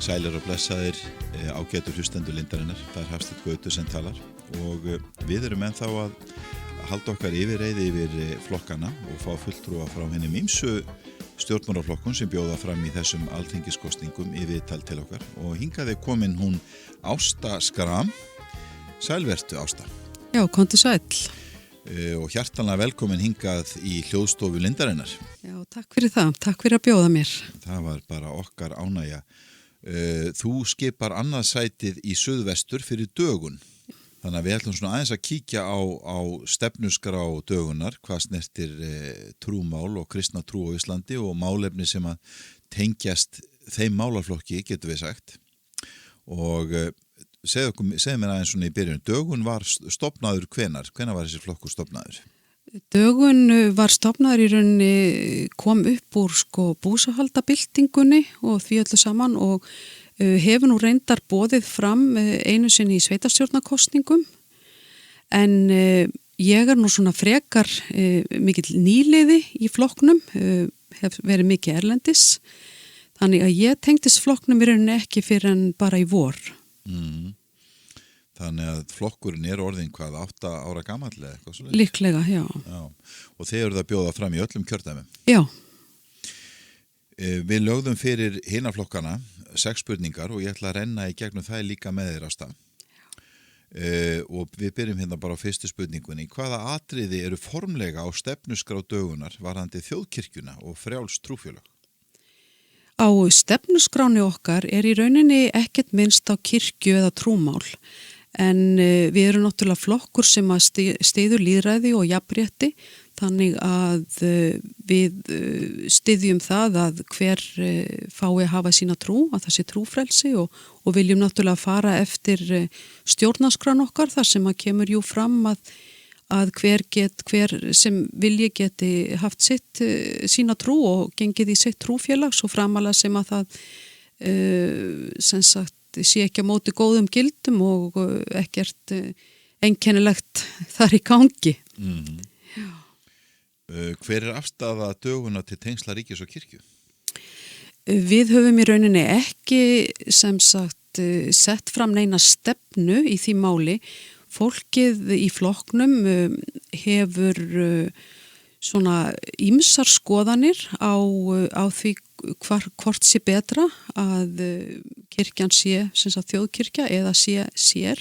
Sælir og blessaðir ágætu hlustendur Lindarinnar. Það Hafsteinn Gautur sem talar og við erum ennþá að halda okkar yfirreiði yfir flokkana og fá fulltrúa frá hinum ýmsu stjórnmálaflokkum sem bjóða fram í þessum alþingiskosningum í viðtal til okkar og hingað er komin hún Ásta Schram. Sælvertu Ásta. Já, komdu sæll. Og hjartanlega velkomin hingað í hljóðstofu Lindarinnar. Já, takk fyrir það. Takk fyrir að bjóða mér. Það var bara okkar ánægja. Þú skipar annað sætið í suðvestur fyrir dögun. Þannig að við ætlum svona aðeins að kíkja á stefnuskrá dögunar, hvað snertir trúmál og kristna trú á Íslandi og málefni sem að tengjast þeim málaflokki, getur við sagt. Og segðu mér aðeins svona í byrjun, dögun var stofnaður hvenær var þessi flokkur stofnaður? Dögun var stofnaður í rauninni, kom upp úr búsahaldabyltingunni og því öllu saman og hefur nú reyndar boðið fram einu sinni í sveitarstjórnarkosningum en ég er nú svona frekar mikill nýliði í flokknum, hef verið mikið erlendis, þannig að ég tengdist flokknum í rauninni ekki fyrir en bara í vor. Þannig að flokkurinn er orðin 8 ára gamall eða eitthvað svo? Líklega, já. Og þeir eru það bjóða fram í öllum kjördæmum? Já. Við lögðum fyrir hina flokkana 6 spurningar og ég ætla að renna í gegnum það líka með þér Ásta. Og við byrjum hérna bara á fyrstu spurningunni. Hvaða atriði eru formlega á stefnuskrá dögunar varðandi þjóðkirkjuna og frjáls trúfélög? Á stefnuskráni okkar er í rauninni ekkert minnst á kirkju eða trúmál en við erum náttúrulega flokkur sem að styður lýðræði og jafnrétti þannig að við styðjum það að hver fái að hafa sína trú, að það sé trúfrelsi og viljum náttúrulega fara eftir stjórnarskráin okkar þar sem að kemur jú fram að hver sem vilji geti haft sína trú og gengið í sitt trúfélag svo framalega sem að það sem sagt sé ekki á móti góðum gildum og ekkert einkennilegt þar í gangi. Hver er afstaða döguna til tengsla ríkis og kirkju? Við höfum í rauninni ekki sem sagt sett fram neina stefnu í því máli. Fólkið í flokknum hefur svona ýmsar skoðanir á því hvort sé betra að kirkjan sé sem sagt þjóðkirkja eða sé sér.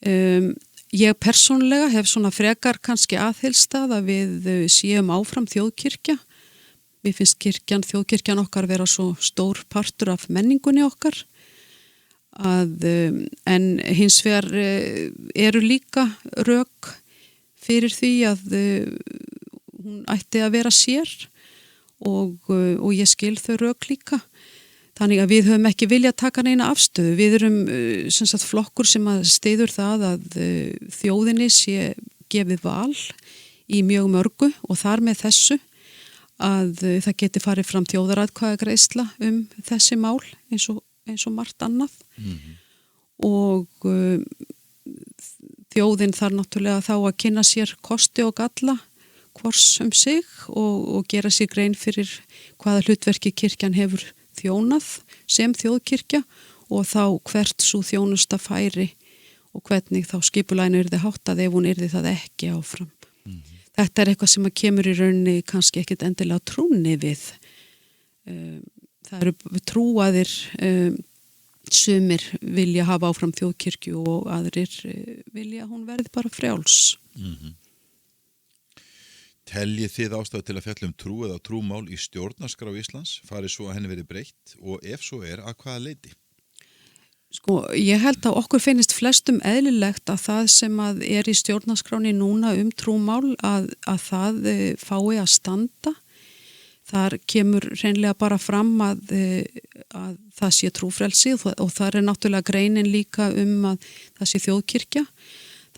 Ég persónlega hef svona frekar kannski aðhylstað að við séum áfram þjóðkirkja. Mér finnst þjóðkirkjan okkar vera svo stór partur af menningunni okkar. En hins vegar eru líka rök fyrir því að hún ætti að vera sér og ég skil þau rök líka. Þannig að við höfum ekki viljað taka neina afstöðu. Við erum sem sagt flokkur sem að styður það að þjóðinni sé gefið val í mjög mörgu og þar með þessu að það geti farið fram þjóðaratkvæðagreiðsla þessi mál eins og margt annað og þjóðin þarf náttúrulega þá að kynna sér kosti og galla hvors sig og gera sér grein fyrir hvaða hlutverki kirkjan hefur þjónað sem þjóðkirkja og þá hvert svo þjónusta færi og hvernig þá skipulaginu yrði háttað ef hún yrði það ekki áfram. Þetta er eitthvað sem að kemur í rauninni kannski ekkit endilega trúni við. Það eru trúaðir sumir vilja hafa áfram þjóðkirkju og aðrir vilja að hún verði bara frjáls. Teljið þið ástæðu til að fjalla trú eða trúmál í stjórnarskrá Íslands, farið svo að henni verið breytt og ef svo er, að hvaða leyti? Ég held að okkur finnist flestum eðlilegt að það sem að er í stjórnarskráni núna trúmál að það fái að standa. Þar kemur hreinlega bara fram að það sé trúfrelsi og þar er náttúrulega greinin líka að það sé þjóðkirkja.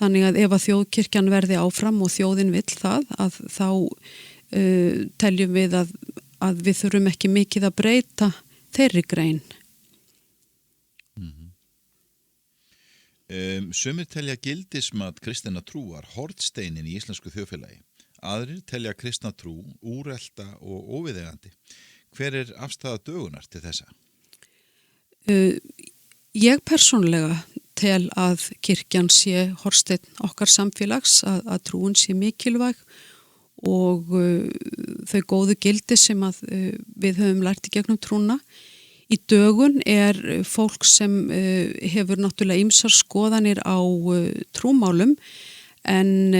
Þannig að ef að þjóðkirkjan verði áfram og þjóðin vill það að þá teljum við að við þurfum ekki mikið að breyta þeirri grein. Sumir telja gildismat kristinna trúar hornsteinin í íslensku þjóðfélagi. Aðrir telja kristna trú úrelta og óviðeigandi. Hver er afstaða dögunar til þessa? Ég persónlega tel að kirkjan sé hornsteinn okkar samfélags, að trúin sé mikilvæg og þau góðu gildi sem að við höfum lært í gegnum trúna. Í dögun fólk sem hefur náttúrulega ýmsar skoðanir á trúmálum en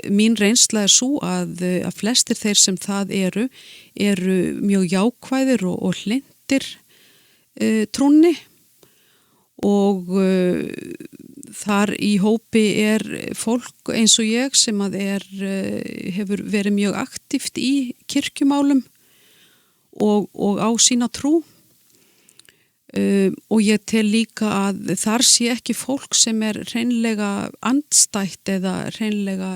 mín reynsla svo að flestir þeir sem það eru mjög jákvæðir og hlynntir trúnni og þar í hópi fólk eins og ég sem að hefur verið mjög aktíft í kirkjumálum og á sína trú og ég tel líka að þar sé ekki fólk sem hreinlega andstætt eða hreinlega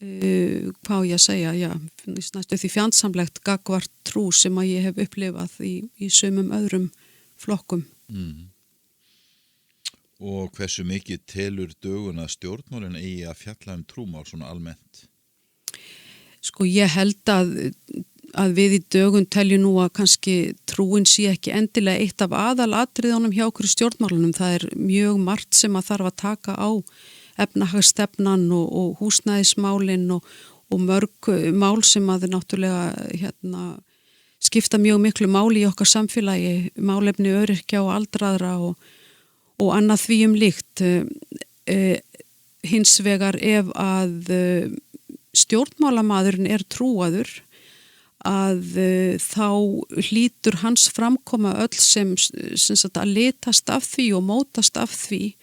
hvað ég að segja, næstu því fjandsamlegt gagnvart trú sem að ég hef upplifað í sumum öðrum flokkum. Og hversu mikið telur dögun að stjórnmálin eigi að fjalla trúmál svona almennt? Sko ég held að við í dögun teljum nú að kannski trúin sé ekki endilega eitt af aðalatriðunum hjá okkur stjórnmálunum. Það mjög margt sem að þarf að taka á efnahagsstefnan og húsnæðismálin og mörg mál sem að náttúrulega skipta mjög miklu máli í okkar samfélagi, málefni öryrkja og aldraðra og annað því líkt. Hins vegar ef að stjórnmálamaðurinn trúaður að þá hlýtur hans framkoma öll sem sagt að litast af því og mótast af því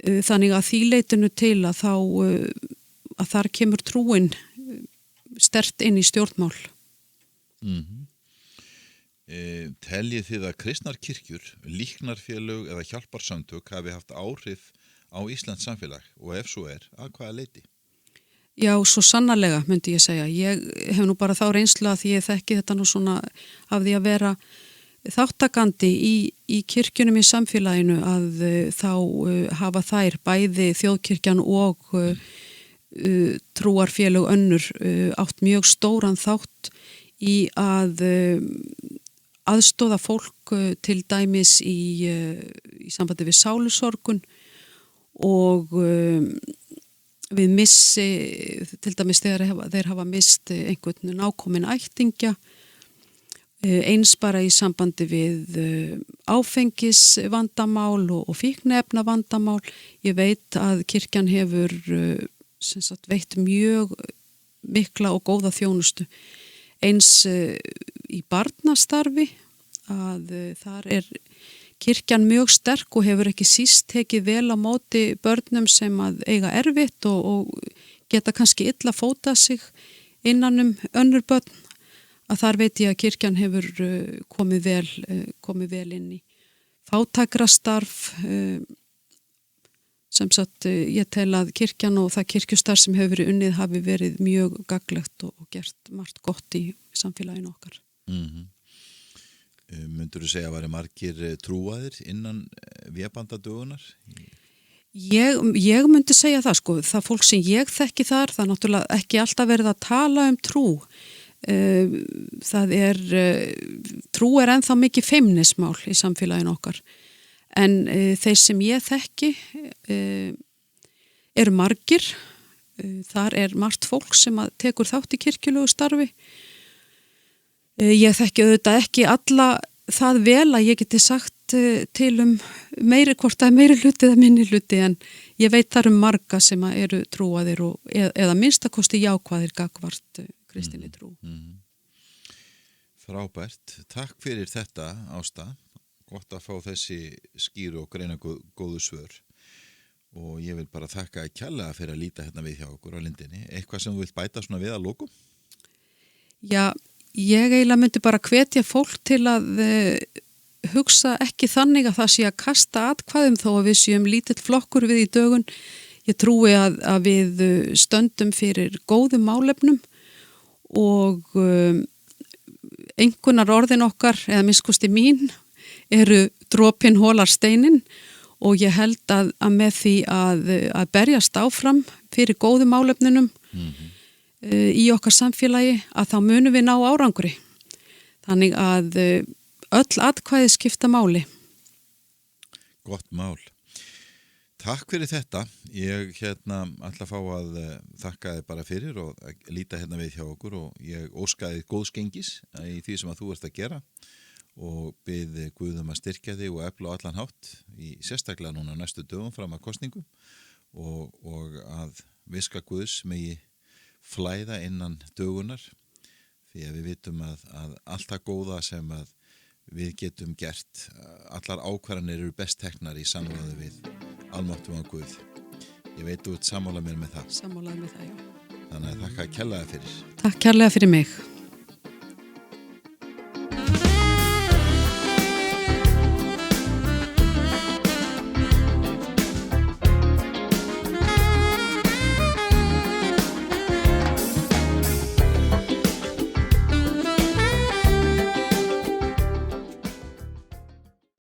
þannig að því leitinu til að þar kemur trúin sterkt inn í stjórnmál. Teljið þið að kristnar kirkjur, líknarfélög eða hjálparsamtök hafi haft áhrif á Íslands samfélag og ef svo að hvaða leiti? Já, svo sannarlega myndi ég segja. Ég hef nú bara þá reynslu að því ég þekki þetta nú svona af því að vera þáttakandi í kirkjunum í samfélaginu að þá hafa þær bæði þjóðkirkjan og trúarfélög önnur átt mjög stóran þátt í að aðstoða fólk til dæmis í sambandi við sálusorgun og við missi, til dæmis þeir hafa mist einhvern nákominn ættingja, eins bara í sambandi við áfengisvandamál og fíkniefnavandamál. Ég veit að kirkjan hefur veitt mjög mikla og góða þjónustu. Eins í barnastarfi að þar kirkjan mjög sterk og hefur ekki síst tekið vel á móti börnum sem að eiga erfitt og geta kannski illa fótað sig innan önnur börn. Að þar veit ég að kirkjan hefur komið vel inn í fátækrastarf. Sem sagt, ég tel að kirkjan og það kirkjustarf sem hefur verið unnið hafi verið mjög gagnlegt og gert margt gott í samfélaginu okkar. Myndirðu segja að væri margir trúaðir innan vébandadögunar? Ég myndi segja það, sko. Það fólk sem ég þekki þar, það náttúrulega ekki alltaf verið að tala trú. Trú ennþá mikið feimnismál í samfélaginu okkar. En þeir sem ég þekki eru margir. Þar margt fólk sem tekur þátt í kirkjulegu starfi. Ég þekki auðvitað ekki alla það vel að ég geti sagt til hvort það meiri hluti eða minni hluti en ég veit þar marga sem eru trúaðir eða minnstakosti jákvæðir gagnvart kristinni trú. Frábært. Takk fyrir þetta, Ásta. Gott að fá þessi skýru og greina góðu svör. Og ég vil bara þakka kærlega fyrir að líta hérna við hjá okkur á Lindinni. Eitthvað sem þú vilt bæta svona við að lokum? Já, ég eiginlega myndi bara hvetja fólk til að hugsa ekki þannig að það sé að kasta atkvæðum þó að við séum lítill flokkur við í dögun. Ég trúi að við stöndum fyrir góðum málefnum og einhvernar orðin okkar, eða miskusti mín, eru dropinn hólar steinin og ég held að með því að berjast áfram fyrir góðum málefnunum í okkar samfélagi að þá munum við ná árangri. Þannig að öll atkvæði skipta máli. Gott mál. Takk fyrir þetta. Ég ætla að fá að þakka þið bara fyrir og líta við hjá okkur og ég óskaði góðs gengis í því sem að þú ert að gera og bið Guðum að styrkja þig og efla á allan hátt í sérstaklega núna næstu dögum fram að kosningum og að viska Guðs megi flæða innan dögunar því að við vitum að allt það góða sem að við getum gert, allar ákvarðanir eru best teknar í samráði við almáttugan Guð. Ég veit þú ert sammála mér með það. Sammálaði með það, já. Þannig að þakka kærlega fyrir. Takk kærlega fyrir mig.